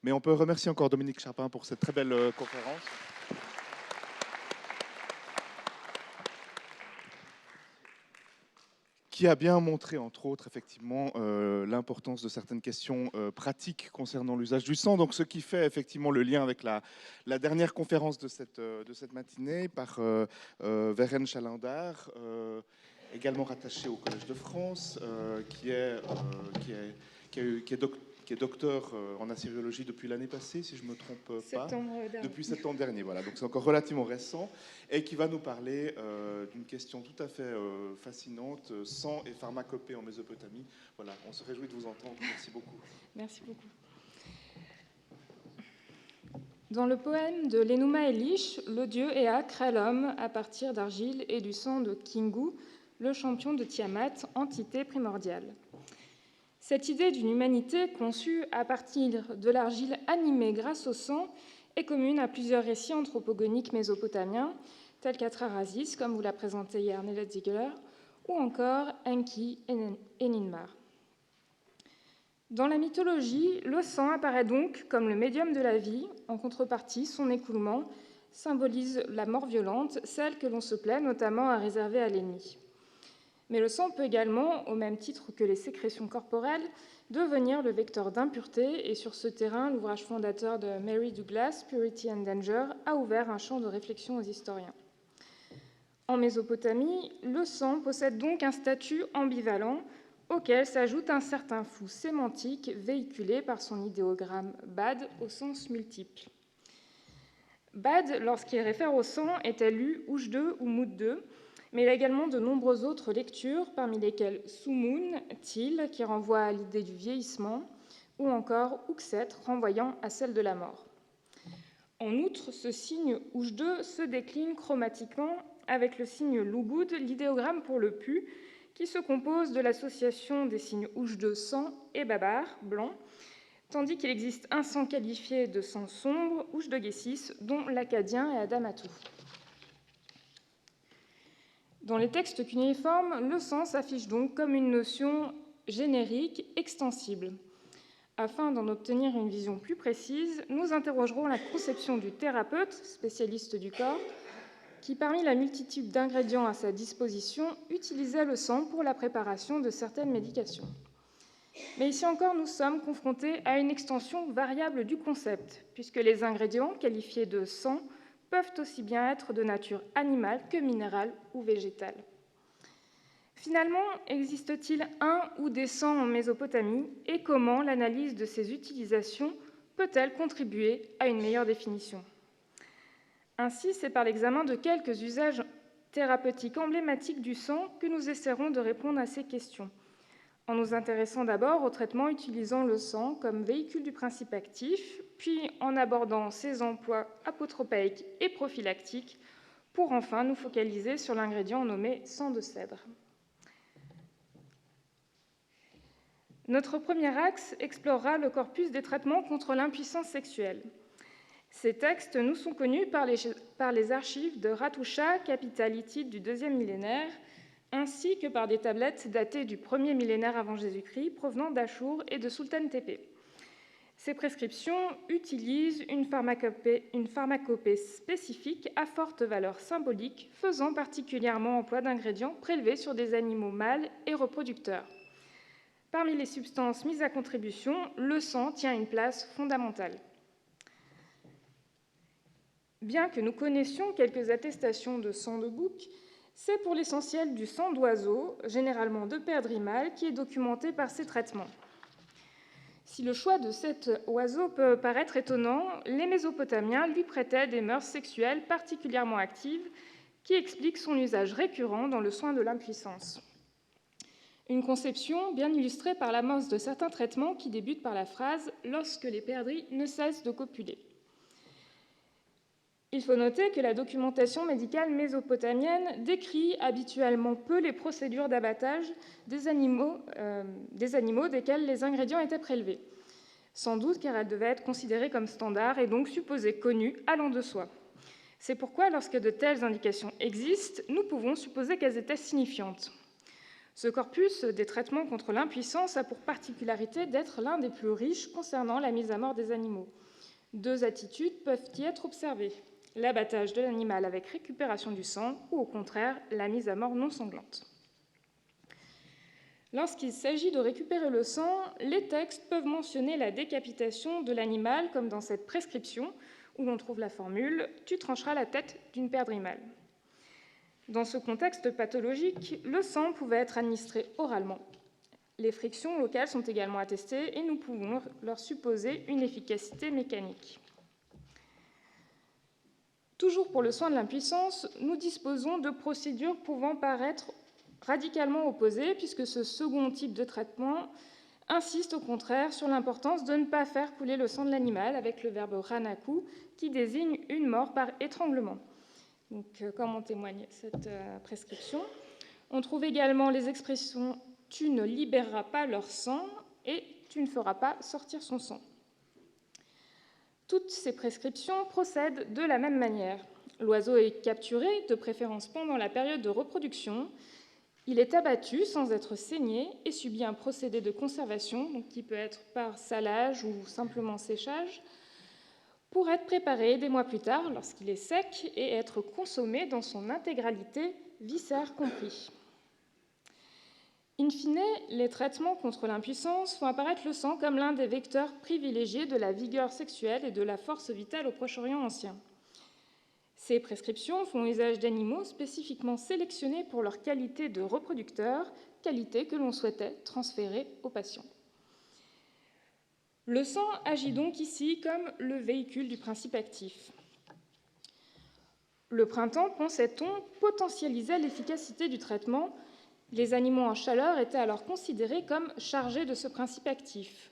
Mais on peut remercier encore Dominique Chapin pour cette très belle conférence. Qui a bien montré, entre autres, effectivement, l'importance de certaines questions pratiques concernant l'usage du sang. Donc, ce qui fait effectivement le lien avec la dernière conférence de cette matinée par Vérène Chalandard, également rattachée au Collège de France, qui est docteur en assyriologie depuis l'année passée, si je ne me trompe pas. Depuis septembre dernier, voilà. Donc c'est encore relativement récent, et qui va nous parler d'une question tout à fait fascinante, sang et pharmacopée en Mésopotamie. Voilà, on se réjouit de vous entendre. Merci beaucoup. Merci beaucoup. Dans le poème de l'Enuma Elish, le dieu Ea crée l'homme à partir d'argile et du sang de Kingu, le champion de Tiamat, entité primordiale. Cette idée d'une humanité conçue à partir de l'argile animée grâce au sang est commune à plusieurs récits anthropogoniques mésopotamiens, tels qu'Atrahasis, comme vous l'a présenté hier Nelette Ziegler, ou encore Enki et Ninmar. Dans la mythologie, le sang apparaît donc comme le médium de la vie. En contrepartie, son écoulement symbolise la mort violente, celle que l'on se plaît notamment à réserver à l'ennemi. Mais le sang peut également, au même titre que les sécrétions corporelles, devenir le vecteur d'impureté, et sur ce terrain, l'ouvrage fondateur de Mary Douglas, Purity and Danger, a ouvert un champ de réflexion aux historiens. En Mésopotamie, le sang possède donc un statut ambivalent, auquel s'ajoute un certain flou sémantique véhiculé par son idéogramme Bad au sens multiple. Bad, lorsqu'il réfère au sang, était lu Ouj-2 ou Moud-2, mais il a également de nombreuses autres lectures, parmi lesquelles Soumoun, Til, qui renvoie à l'idée du vieillissement, ou encore Uxet, renvoyant à celle de la mort. En outre, ce signe Ouj-2 se décline chromatiquement avec le signe Lugud, l'idéogramme pour le pu, qui se compose de l'association des signes Ouj-2 sang et Babar, blanc, tandis qu'il existe un sang qualifié de sang sombre, Ouj-2 Gessis, dont l'Akkadien et Adamatou. Dans les textes cunéiformes, le sang s'affiche donc comme une notion générique, extensible. Afin d'en obtenir une vision plus précise, nous interrogerons la conception du thérapeute, spécialiste du corps, qui, parmi la multitude d'ingrédients à sa disposition, utilisait le sang pour la préparation de certaines médications. Mais ici encore, nous sommes confrontés à une extension variable du concept, puisque les ingrédients qualifiés de sang peuvent aussi bien être de nature animale que minérale ou végétale. Finalement, existe-t-il un ou des sangs en Mésopotamie, et comment l'analyse de ces utilisations peut-elle contribuer à une meilleure définition ? Ainsi, c'est par l'examen de quelques usages thérapeutiques emblématiques du sang que nous essaierons de répondre à ces questions, en nous intéressant d'abord au traitement utilisant le sang comme véhicule du principe actif, puis en abordant ses emplois apotropaïques et prophylactiques, pour enfin nous focaliser sur l'ingrédient nommé sang de cèdre. Notre premier axe explorera le corpus des traitements contre l'impuissance sexuelle. Ces textes nous sont connus par les archives de Ratusha, capitale hittite du IIe millénaire, ainsi que par des tablettes datées du 1er millénaire avant Jésus-Christ, provenant d'Achour et de Sultan Tepe. Ces prescriptions utilisent une pharmacopée spécifique à forte valeur symbolique, faisant particulièrement emploi d'ingrédients prélevés sur des animaux mâles et reproducteurs. Parmi les substances mises à contribution, le sang tient une place fondamentale. Bien que nous connaissions quelques attestations de sang de bouc, c'est pour l'essentiel du sang d'oiseau, généralement de perdrix mâle, qui est documenté par ces traitements. Si le choix de cet oiseau peut paraître étonnant, les Mésopotamiens lui prêtaient des mœurs sexuelles particulièrement actives qui expliquent son usage récurrent dans le soin de l'impuissance. Une conception bien illustrée par l'amorce de certains traitements qui débutent par la phrase « lorsque les perdrix ne cessent de copuler ». Il faut noter que la documentation médicale mésopotamienne décrit habituellement peu les procédures d'abattage des animaux desquels les ingrédients étaient prélevés, sans doute car elles devaient être considérées comme standards et donc supposées connues allant de soi. C'est pourquoi, lorsque de telles indications existent, nous pouvons supposer qu'elles étaient signifiantes. Ce corpus des traitements contre l'impuissance a pour particularité d'être l'un des plus riches concernant la mise à mort des animaux. 2 attitudes peuvent y être observées: l'abattage de l'animal avec récupération du sang ou au contraire la mise à mort non sanglante. Lorsqu'il s'agit de récupérer le sang, les textes peuvent mentionner la décapitation de l'animal, comme dans cette prescription où l'on trouve la formule « tu trancheras la tête d'une perdrix mâle ». Dans ce contexte pathologique, le sang pouvait être administré oralement. Les frictions locales sont également attestées et nous pouvons leur supposer une efficacité mécanique. Toujours pour le soin de l'impuissance, nous disposons de procédures pouvant paraître radicalement opposées, puisque ce second type de traitement insiste au contraire sur l'importance de ne pas faire couler le sang de l'animal, avec le verbe ranaku, qui désigne une mort par étranglement. Donc, comme en témoigne cette prescription. On trouve également les expressions « tu ne libéreras pas leur sang » et « tu ne feras pas sortir son sang ». Toutes ces prescriptions procèdent de la même manière. L'oiseau est capturé, de préférence pendant la période de reproduction. Il est abattu sans être saigné et subit un procédé de conservation, donc qui peut être par salage ou simplement séchage, pour être préparé des mois plus tard lorsqu'il est sec et être consommé dans son intégralité, viscères compris. In fine, les traitements contre l'impuissance font apparaître le sang comme l'un des vecteurs privilégiés de la vigueur sexuelle et de la force vitale au Proche-Orient ancien. Ces prescriptions font usage d'animaux spécifiquement sélectionnés pour leur qualité de reproducteurs, qualité que l'on souhaitait transférer aux patients. Le sang agit donc ici comme le véhicule du principe actif. Le printemps, pensait-on, potentialisait l'efficacité du traitement. Les animaux en chaleur étaient alors considérés comme chargés de ce principe actif.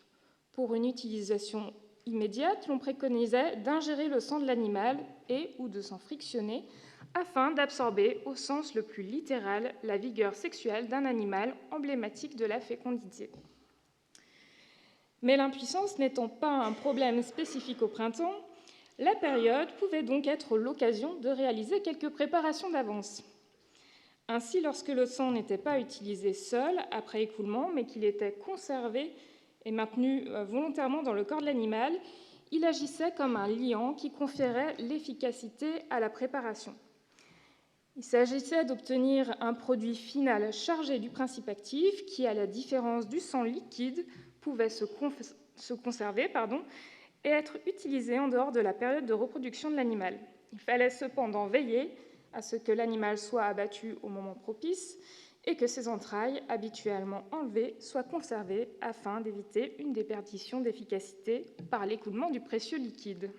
Pour une utilisation immédiate, l'on préconisait d'ingérer le sang de l'animal et ou de s'en frictionner afin d'absorber, au sens le plus littéral, la vigueur sexuelle d'un animal emblématique de la fécondité. Mais l'impuissance n'étant pas un problème spécifique au printemps, la période pouvait donc être l'occasion de réaliser quelques préparations d'avance. Ainsi, lorsque le sang n'était pas utilisé seul après écoulement, mais qu'il était conservé et maintenu volontairement dans le corps de l'animal, il agissait comme un liant qui conférait l'efficacité à la préparation. Il s'agissait d'obtenir un produit final chargé du principe actif qui, à la différence du sang liquide, pouvait se conserver et être utilisé en dehors de la période de reproduction de l'animal. Il fallait cependant veiller à ce que l'animal soit abattu au moment propice et que ses entrailles, habituellement enlevées, soient conservées afin d'éviter une déperdition d'efficacité par l'écoulement du précieux liquide.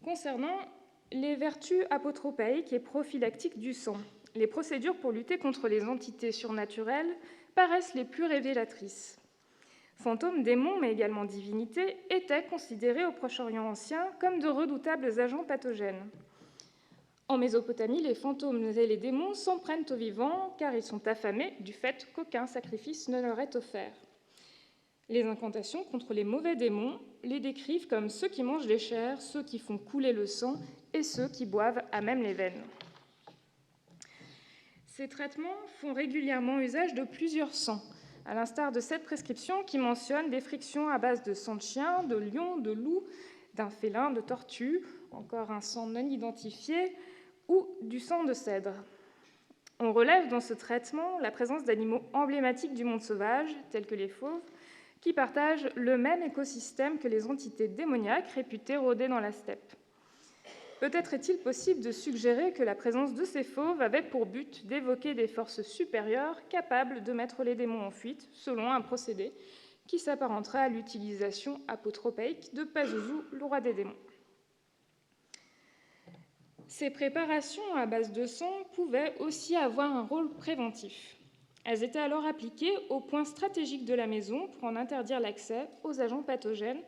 Concernant les vertus apotropaiques et prophylactiques du sang, les procédures pour lutter contre les entités surnaturelles paraissent les plus révélatrices. Fantômes, démons, mais également divinités, étaient considérés au Proche-Orient ancien comme de redoutables agents pathogènes. En Mésopotamie, les fantômes et les démons s'en prennent aux vivants car ils sont affamés du fait qu'aucun sacrifice ne leur est offert. Les incantations contre les mauvais démons les décrivent comme ceux qui mangent les chairs, ceux qui font couler le sang et ceux qui boivent à même les veines. Ces traitements font régulièrement usage de plusieurs sangs, à l'instar de cette prescription qui mentionne des frictions à base de sang de chien, de lion, de loup, d'un félin, de tortue, encore un sang non identifié, ou du sang de cèdre. On relève dans ce traitement la présence d'animaux emblématiques du monde sauvage, tels que les fauves, qui partagent le même écosystème que les entités démoniaques réputées rôder dans la steppe. Peut-être est-il possible de suggérer que la présence de ces fauves avait pour but d'évoquer des forces supérieures capables de mettre les démons en fuite, selon un procédé qui s'apparenterait à l'utilisation apotropaique de Pazuzu, le roi des démons. Ces préparations à base de sang pouvaient aussi avoir un rôle préventif. Elles étaient alors appliquées aux points stratégiques de la maison pour en interdire l'accès aux agents pathogènes,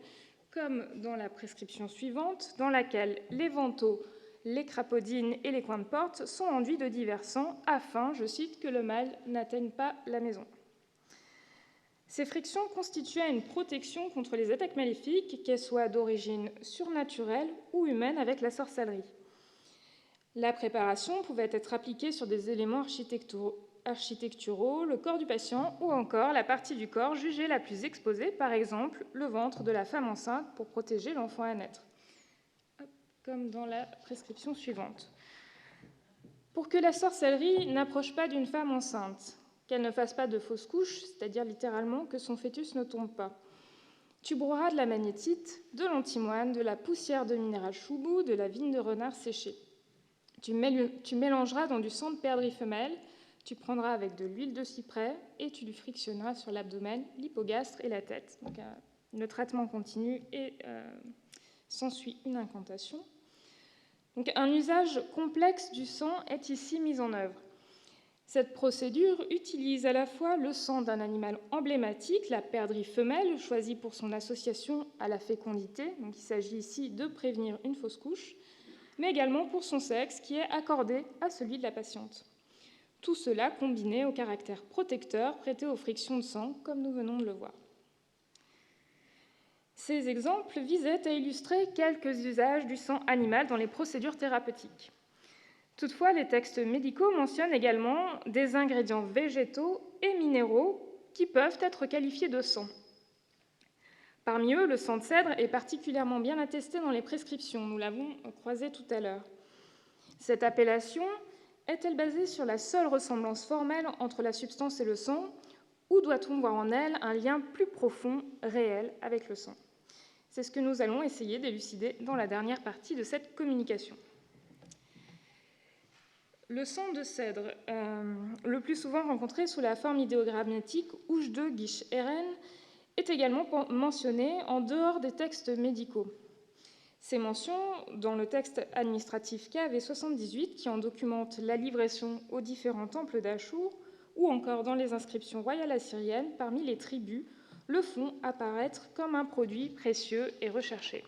comme dans la prescription suivante, dans laquelle les vantaux, les crapaudines et les coins de porte sont enduits de divers sangs afin, je cite, que le mal n'atteigne pas la maison. Ces frictions constituaient une protection contre les attaques maléfiques, qu'elles soient d'origine surnaturelle ou humaine avec la sorcellerie. La préparation pouvait être appliquée sur des éléments architecturaux, le corps du patient ou encore la partie du corps jugée la plus exposée, par exemple le ventre de la femme enceinte pour protéger l'enfant à naître, comme dans la prescription suivante. Pour que la sorcellerie n'approche pas d'une femme enceinte, qu'elle ne fasse pas de fausse couche, c'est-à-dire littéralement que son fœtus ne tombe pas, tu broieras de la magnétite, de l'antimoine, de la poussière de minéral choubou, de la vigne de renard séchée. Tu mélangeras dans du sang de perdrix femelle, tu prendras avec de l'huile de cyprès et tu lui frictionneras sur l'abdomen, l'hypogastre et la tête. Donc, le traitement continue et s'ensuit une incantation. Donc, un usage complexe du sang est ici mis en œuvre. Cette procédure utilise à la fois le sang d'un animal emblématique, la perdrix femelle, choisie pour son association à la fécondité, donc il s'agit ici de prévenir une fausse couche, mais également pour son sexe, qui est accordé à celui de la patiente. Tout cela combiné au caractère protecteur prêté aux frictions de sang, comme nous venons de le voir. Ces exemples visaient à illustrer quelques usages du sang animal dans les procédures thérapeutiques. Toutefois, les textes médicaux mentionnent également des ingrédients végétaux et minéraux qui peuvent être qualifiés de sang. Parmi eux, le sang de cèdre est particulièrement bien attesté dans les prescriptions, nous l'avons croisé tout à l'heure. Cette appellation est-elle basée sur la seule ressemblance formelle entre la substance et le sang, ou doit-on voir en elle un lien plus profond, réel, avec le sang? C'est ce que nous allons essayer d'élucider dans la dernière partie de cette communication. Le sang de cèdre, le plus souvent rencontré sous la forme idéogrammatique ouche de Guiche-Eren, est également mentionné en dehors des textes médicaux. Ces mentions dans le texte administratif KV78, qui en documente la livraison aux différents temples d'Achour, ou encore dans les inscriptions royales assyriennes parmi les tribus, le font apparaître comme un produit précieux et recherché.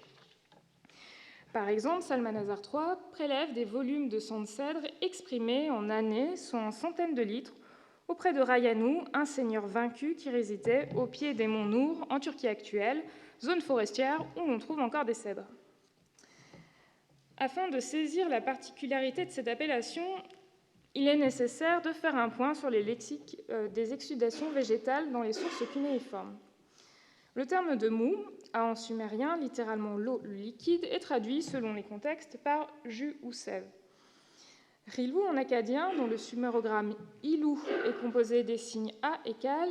Par exemple, Salmanazar III prélève des volumes de sang de cèdre exprimés en années, soit en centaines de litres, auprès de Rayanou, un seigneur vaincu qui résidait au pied des monts Nour, en Turquie actuelle, zone forestière où l'on trouve encore des cèdres. Afin de saisir la particularité de cette appellation, il est nécessaire de faire un point sur les lexiques des exsudations végétales dans les sources cunéiformes. Le terme de mou a en sumérien littéralement l'eau liquide est traduit selon les contextes par jus ou sève. Rilou en acadien, dont le sumérogramme ilou est composé des signes A et Kal,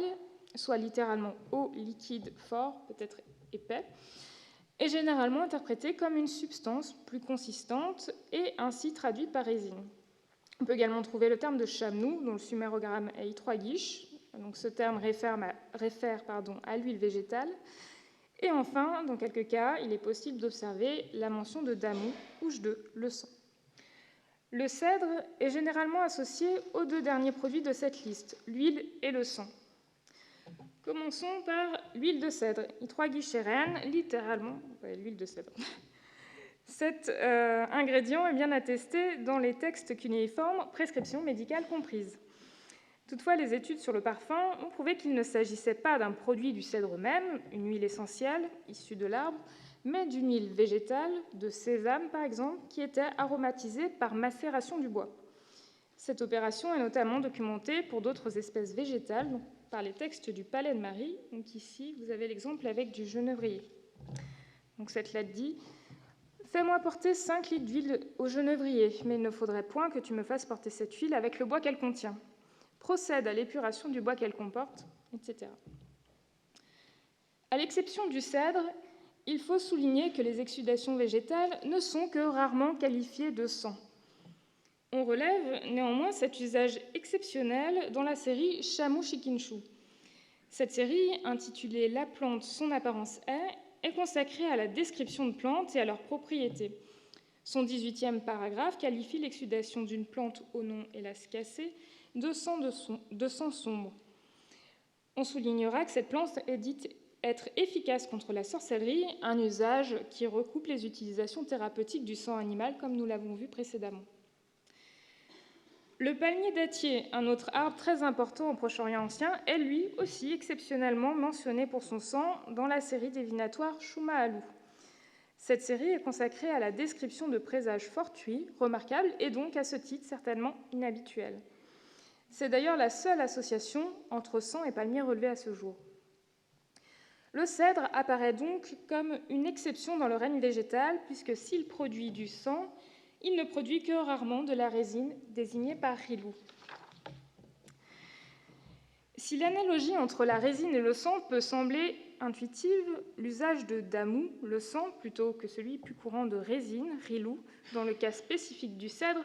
soit littéralement eau liquide fort, peut-être épais, est généralement interprété comme une substance plus consistante et ainsi traduite par résine. On peut également trouver le terme de chamnou, dont le sumérogramme est I3 guiche. Donc ce terme réfère à l'huile végétale. Et enfin, dans quelques cas, il est possible d'observer la mention de damou, ouche de le sang. Le cèdre est généralement associé aux deux derniers produits de cette liste, l'huile et le sang. Commençons par l'huile de cèdre, I3 guichérène, littéralement l'huile de cèdre. Cet ingrédient est bien attesté dans les textes cunéiformes, prescriptions médicales comprises. Toutefois, les études sur le parfum ont prouvé qu'il ne s'agissait pas d'un produit du cèdre même, une huile essentielle issue de l'arbre, mais d'une huile végétale, de sésame par exemple, qui était aromatisée par macération du bois. Cette opération est notamment documentée pour d'autres espèces végétales, donc par les textes du Palais de Marie. Donc ici, vous avez l'exemple avec du genévrier. Donc cette lettre dit « Fais-moi porter 5 litres d'huile au genévrier, mais il ne faudrait point que tu me fasses porter cette huile avec le bois qu'elle contient. Procède à l'épuration du bois qu'elle comporte, etc. » À l'exception du cèdre, il faut souligner que les exsudations végétales ne sont que rarement qualifiées de sang. On relève néanmoins cet usage exceptionnel dans la série Shamu Shikinshu. Cette série, intitulée « La plante, son apparence est consacrée à la description de plantes et à leurs propriétés. Son 18e paragraphe qualifie l'exsudation d'une plante au nom, hélas cassé, de sang sombre. On soulignera que cette plante est dite être efficace contre la sorcellerie, un usage qui recoupe les utilisations thérapeutiques du sang animal, comme nous l'avons vu précédemment. Le palmier dattier, un autre arbre très important au Proche-Orient ancien, est lui aussi exceptionnellement mentionné pour son sang dans la série divinatoire Shuma'alu. Cette série est consacrée à la description de présages fortuits, remarquables et donc à ce titre certainement inhabituels. C'est d'ailleurs la seule association entre sang et palmier relevée à ce jour. Le cèdre apparaît donc comme une exception dans le règne végétal, puisque s'il produit du sang, il ne produit que rarement de la résine désignée par Rilou. Si l'analogie entre la résine et le sang peut sembler intuitive, l'usage de damou, le sang, plutôt que celui plus courant de résine, Rilou, dans le cas spécifique du cèdre,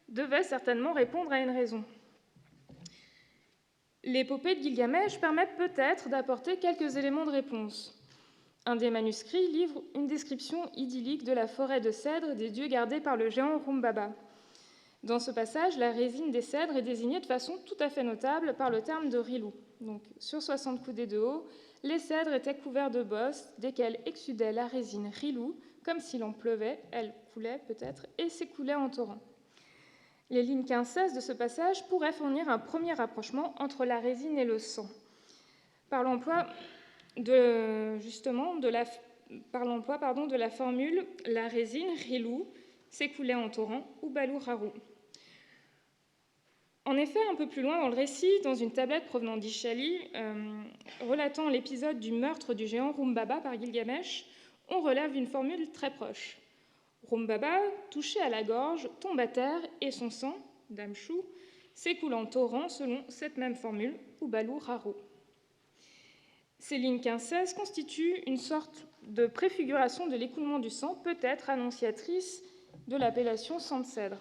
devait certainement répondre à une raison. L'épopée de Gilgamesh permet peut-être d'apporter quelques éléments de réponse. Un des manuscrits livre une description idyllique de la forêt de cèdres des dieux gardés par le géant Rumbaba. Dans ce passage, la résine des cèdres est désignée de façon tout à fait notable par le terme de Rilou. Donc, sur 60 coudées de haut, les cèdres étaient couverts de bosses, desquelles exsudait la résine Rilou, comme s'il en pleuvait, elle coulait peut-être, et s'écoulait en torrent. Les lignes 15-16 de ce passage pourraient fournir un premier rapprochement entre la résine et le sang, par l'emploi de la formule « la résine Rilou s'écoulait en torrent » ou « balou rarou ». En effet, un peu plus loin dans le récit, dans une tablette provenant d'Ishali, relatant l'épisode du meurtre du géant Rumbaba par Gilgamesh, on relève une formule très proche. Rumbaba, touché à la gorge, tombe à terre et son sang, Damshu, s'écoule en torrent selon cette même formule, ou balou rarou. Ces lignes 15-16 constituent une sorte de préfiguration de l'écoulement du sang, peut-être annonciatrice de l'appellation sang de cèdre.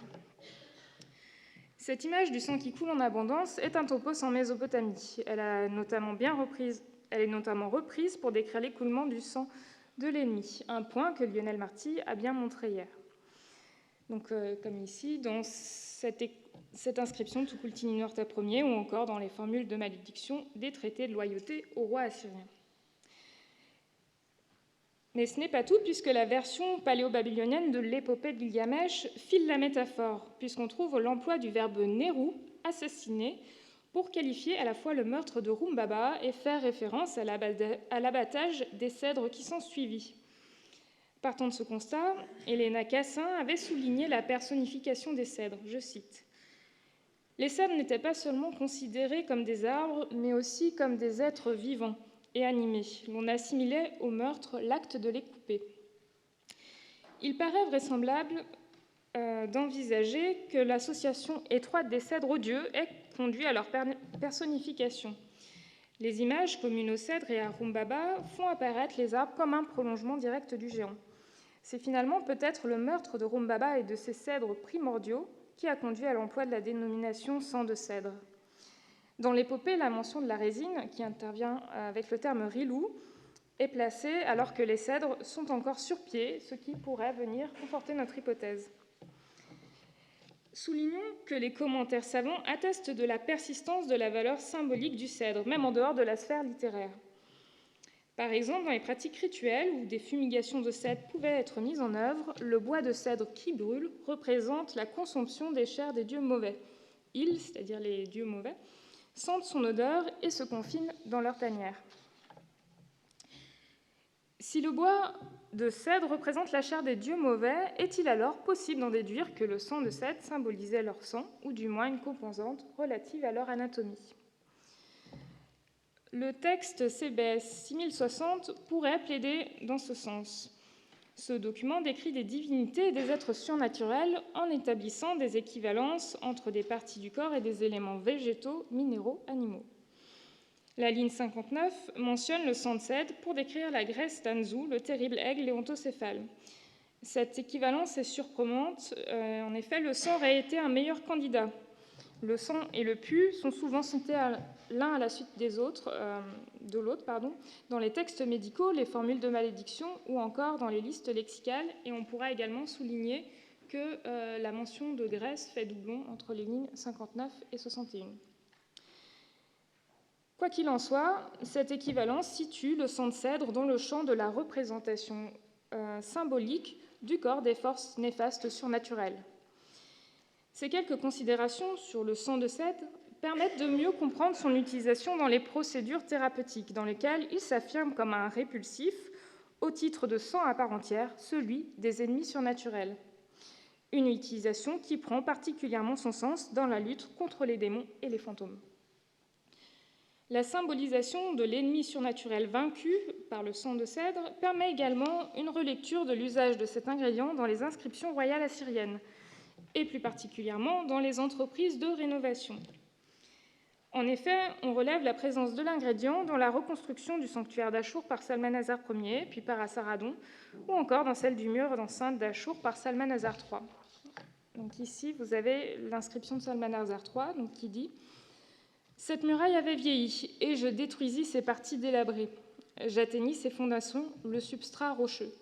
Cette image du sang qui coule en abondance est un topos en Mésopotamie. Elle est notamment reprise pour décrire l'écoulement du sang de l'ennemi, un point que Lionel Marty a bien montré hier. Donc, comme ici, dans cette inscription de Tukulti-Ninurta Ier, ou encore dans les formules de malédiction des traités de loyauté au roi assyrien. Mais ce n'est pas tout, puisque la version paléo-babylonienne de l'épopée de Gilgamesh file la métaphore, puisqu'on trouve l'emploi du verbe Neru, assassiner, pour qualifier à la fois le meurtre de Rumbaba et faire référence à l'abattage des cèdres qui sont suivis. Partant de ce constat, Helena Cassin avait souligné la personnification des cèdres, je cite. « Les cèdres n'étaient pas seulement considérés comme des arbres, mais aussi comme des êtres vivants et animés. L'on assimilait au meurtre l'acte de les couper. Il paraît vraisemblable d'envisager que l'association étroite des cèdres aux dieux ait conduit à leur personnification. Les images communes aux cèdres et à Rumbaba font apparaître les arbres comme un prolongement direct du géant. C'est finalement peut-être le meurtre de Rumbaba et de ses cèdres primordiaux qui a conduit à l'emploi de la dénomination sang de cèdre. Dans l'épopée, la mention de la résine, qui intervient avec le terme rilou, est placée alors que les cèdres sont encore sur pied, ce qui pourrait venir conforter notre hypothèse. Soulignons que les commentaires savants attestent de la persistance de la valeur symbolique du cèdre, même en dehors de la sphère littéraire. Par exemple, dans les pratiques rituelles où des fumigations de cèdre pouvaient être mises en œuvre, le bois de cèdre qui brûle représente la consomption des chairs des dieux mauvais. Ils, c'est-à-dire les dieux mauvais, sentent son odeur et se confinent dans leur tanière. Si le bois de cèdre représente la chair des dieux mauvais, est-il alors possible d'en déduire que le sang de cèdre symbolisait leur sang, ou du moins une composante relative à leur anatomie ? Le texte CBS 6060 pourrait plaider dans ce sens. Ce document décrit des divinités et des êtres surnaturels en établissant des équivalences entre des parties du corps et des éléments végétaux, minéraux, animaux. La ligne 59 mentionne le sang de cèdre pour décrire la Grèce d'Anzou, le terrible aigle léontocéphale. Cette équivalence est surprenante. En effet, le sang aurait été un meilleur candidat. Le sang et le pu sont souvent cités l'un à la suite de l'autre, dans les textes médicaux, les formules de malédiction ou encore dans les listes lexicales. Et on pourra également souligner que la mention de Grèce fait doublon entre les lignes 59 et 61. Quoi qu'il en soit, cette équivalence situe le sang de cèdre dans le champ de la représentation symbolique du corps des forces néfastes surnaturelles. Ces quelques considérations sur le sang de cèdre permettent de mieux comprendre son utilisation dans les procédures thérapeutiques, dans lesquelles il s'affirme comme un répulsif, au titre de sang à part entière, celui des ennemis surnaturels. une utilisation qui prend particulièrement son sens dans la lutte contre les démons et les fantômes. La symbolisation de l'ennemi surnaturel vaincu par le sang de cèdre permet également une relecture de l'usage de cet ingrédient dans les inscriptions royales assyriennes, et plus particulièrement dans les entreprises de rénovation. En effet, on relève la présence de l'ingrédient dans la reconstruction du sanctuaire d'Achour par Salmanasar Ier, puis par Assaradon, ou encore dans celle du mur d'enceinte d'Achour par Salmanasar III. Donc ici, vous avez l'inscription de Salmanasar III donc, qui dit « Cette muraille avait vieilli, et je détruisis ses parties délabrées. J'atteignis ses fondations, le substrat rocheux.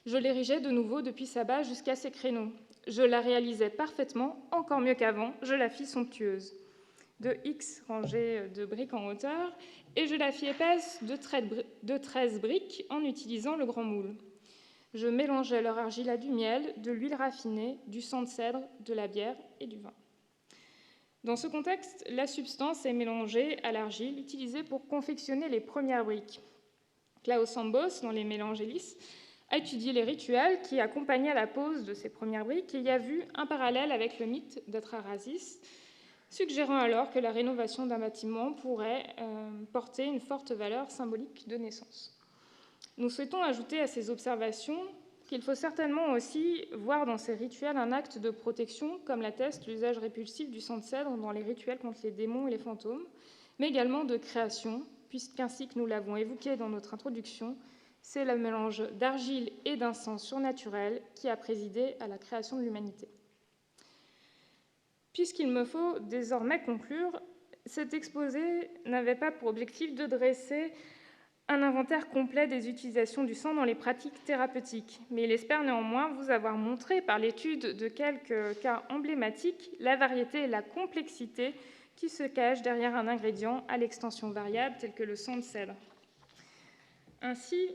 Je l'érigeais de nouveau depuis sa base jusqu'à ses créneaux. Je la réalisais parfaitement, encore mieux qu'avant, je la fis somptueuse. De X rangées de briques en hauteur, et je la fis épaisse de 13 briques en utilisant le grand moule. Je mélangeais leur argile à du miel, de l'huile raffinée, du sang de cèdre, de la bière et du vin. » Dans ce contexte, la substance est mélangée à l'argile utilisée pour confectionner les premières briques. Klaus Ambos, dans les Mélanges Hélices, a étudié les rituels qui accompagnaient la pose de ces premières briques et y a vu un parallèle avec le mythe d'Atrahasis, suggérant alors que la rénovation d'un bâtiment pourrait porter une forte valeur symbolique de naissance. Nous souhaitons ajouter à ces observations qu'il faut certainement aussi voir dans ces rituels un acte de protection, comme l'atteste l'usage répulsif du sang de cèdre dans les rituels contre les démons et les fantômes, mais également de création, puisqu'ainsi que nous l'avons évoqué dans notre introduction, c'est le mélange d'argile et d'encens surnaturel qui a présidé à la création de l'humanité. Puisqu'il me faut désormais conclure, cet exposé n'avait pas pour objectif de dresser un inventaire complet des utilisations du sang dans les pratiques thérapeutiques, mais il espère néanmoins vous avoir montré par l'étude de quelques cas emblématiques la variété et la complexité qui se cachent derrière un ingrédient à l'extension variable tel que le sang de cèdre. Ainsi,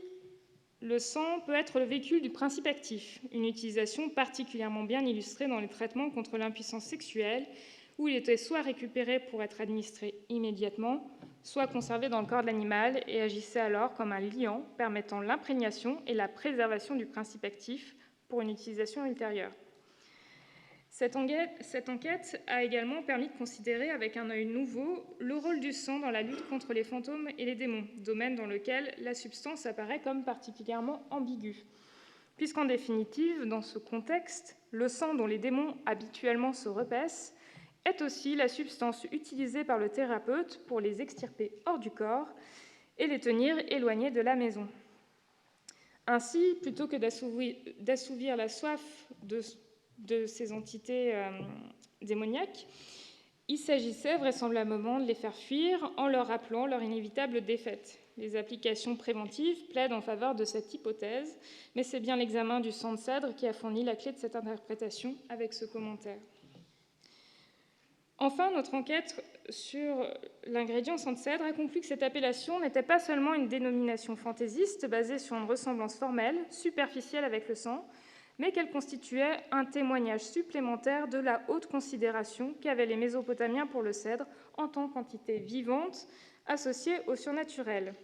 le sang peut être le véhicule du principe actif, une utilisation particulièrement bien illustrée dans les traitements contre l'impuissance sexuelle, où il était soit récupéré pour être administré immédiatement, soit conservé dans le corps de l'animal et agissait alors comme un liant permettant l'imprégnation et la préservation du principe actif pour une utilisation ultérieure. Cette enquête a également permis de considérer avec un œil nouveau le rôle du sang dans la lutte contre les fantômes et les démons, domaine dans lequel la substance apparaît comme particulièrement ambiguë. Puisqu'en définitive, dans ce contexte, le sang dont les démons habituellement se repaissent est aussi la substance utilisée par le thérapeute pour les extirper hors du corps et les tenir éloignés de la maison. Ainsi, plutôt que d'assouvir la soif de ces entités démoniaques, il s'agissait vraisemblablement de les faire fuir en leur rappelant leur inévitable défaite. Les applications préventives plaident en faveur de cette hypothèse, mais c'est bien l'examen du sang de cèdre qui a fourni la clé de cette interprétation avec ce commentaire. Enfin, notre enquête sur l'ingrédient sang de cèdre a conclu que cette appellation n'était pas seulement une dénomination fantaisiste basée sur une ressemblance formelle, superficielle avec le sang, mais qu'elle constituait un témoignage supplémentaire de la haute considération qu'avaient les Mésopotamiens pour le cèdre en tant qu'entité vivante associée au surnaturel.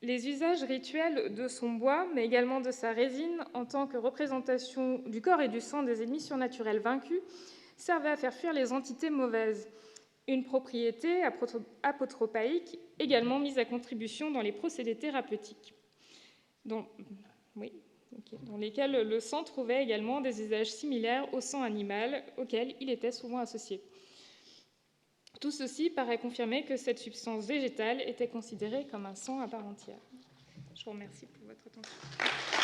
Les usages rituels de son bois, mais également de sa résine, en tant que représentation du corps et du sang des ennemis surnaturels vaincus, servait à faire fuir les entités mauvaises, une propriété apotropaïque également mise à contribution dans les procédés thérapeutiques, dans lesquels le sang trouvait également des usages similaires au sang animal auquel il était souvent associé. Tout ceci paraît confirmer que cette substance végétale était considérée comme un sang à part entière. Je vous remercie pour votre attention.